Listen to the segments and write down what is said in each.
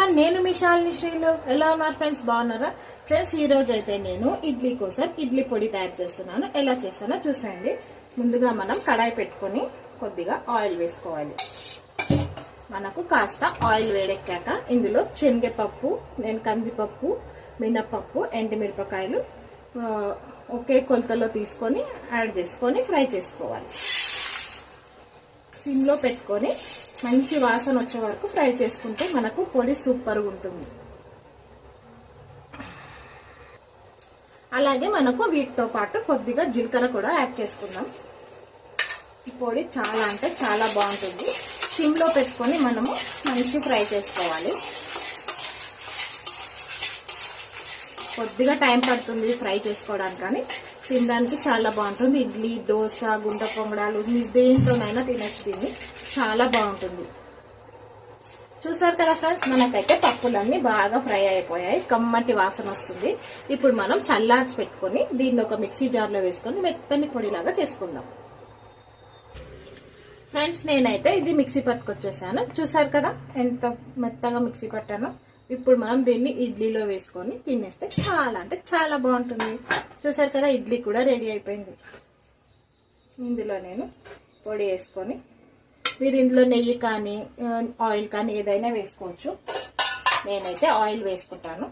Everyone, నేను మీ శాలిని శ్రీలు. ఎలా ఉన్నారు ఫ్రెండ్స్? బాగున్నారా ఫ్రెండ్స్? ఈ రోజు అయితే నేను ఇడ్లీ కోసం ఇడ్లీ పొడి తయారు చేస్తున్నాను. ఎలా చేస్తానో చూసేయండి. ముందుగా మనం కడాయి పెట్టుకొని కొద్దిగా ఆయిల్ వేసుకోవాలి. మనకు కాస్త ఆయిల్ వేడెక్కాక ఇందులో శనగపప్పు, నేను కందిపప్పు, మినపప్పు, ఎండుమిరపకాయలు ఒకే కొలతలో తీసుకొని యాడ్ చేసుకొని ఫ్రై చేసుకోవాలి. సిమ్లో పెట్టుకొని మంచి వాసన వచ్చే వరకు ఫ్రై చేసుకుంటే మనకు పొడి సూపర్గా ఉంటుంది. అలాగే మనకు వీటితో పాటు కొద్దిగా జీలకర్ర కూడా యాడ్ చేసుకుందాం. ఈ పొడి చాలా అంటే చాలా బాగుంటుంది. సిమ్లో పెట్టుకొని మనము మంచి ఫ్రై చేసుకోవాలి. కొద్దిగా టైం పడుతుంది ఫ్రై చేసుకోవడానికి, కానీ తినడానికి చాలా బాగుంటుంది. ఇడ్లీ, దోశ, గుంట పొంగడాలు దేంతోనైనా తినచ్చు. దీన్ని చాలా బాగుంటుంది. చూసారు కదా ఫ్రెండ్స్, మనకైతే పప్పులన్నీ బాగా ఫ్రై అయిపోయాయి. కమ్మటి వాసన వస్తుంది. ఇప్పుడు మనం చల్లార్చి పెట్టుకొని దీన్ని ఒక మిక్సీ జార్లో వేసుకొని మెత్తని పొడిలాగా చేసుకుందాం. ఫ్రెండ్స్, నేనైతే ఇది మిక్సీ పట్టుకొచ్చేసాను. చూసారు కదా ఎంత మెత్తగా మిక్సీ పట్టానో. ఇప్పుడు మనం దీన్ని ఇడ్లీలో వేసుకొని తినేస్తే చాలా అంటే చాలా బాగుంటుంది. చూసారు కదా, ఇడ్లీ కూడా రెడీ అయిపోయింది. ఇందులో నేను పొడి వేసుకొని, మీరు ఇందులో నెయ్యి కానీ ఆయిల్ కానీ ఏదైనా వేసుకోవచ్చు. నేనైతే ఆయిల్ వేసుకుంటాను.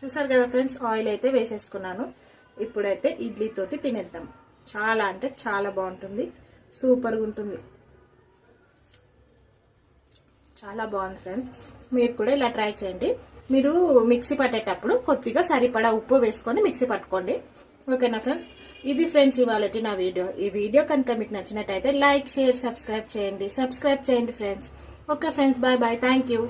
చూసారు కదా ఫ్రెండ్స్, ఆయిల్ అయితే వేసేసుకున్నాను. ఇప్పుడైతే ఇడ్లీతోటి తినేద్దాం. చాలా అంటే చాలా బాగుంటుంది. సూపర్గా ఉంటుంది. చాలా బాగుంది ఫ్రెండ్స్. మీరు కూడా ఇలా ట్రై చేయండి. మీరు మిక్సీ పట్టేటప్పుడు కొద్దిగా సరిపడా ఉప్పు వేసుకొని మిక్సీ పట్టుకోండి. ఓకేనా ఫ్రెండ్స్? ఇది ఫ్రెండ్స్ ఇవాళటి నా వీడియో. ఈ వీడియో కనుక మీకు నచ్చినట్టయితే లైక్, షేర్, సబ్స్క్రైబ్ చేయండి friends. Okay friends, bye bye. Thank you.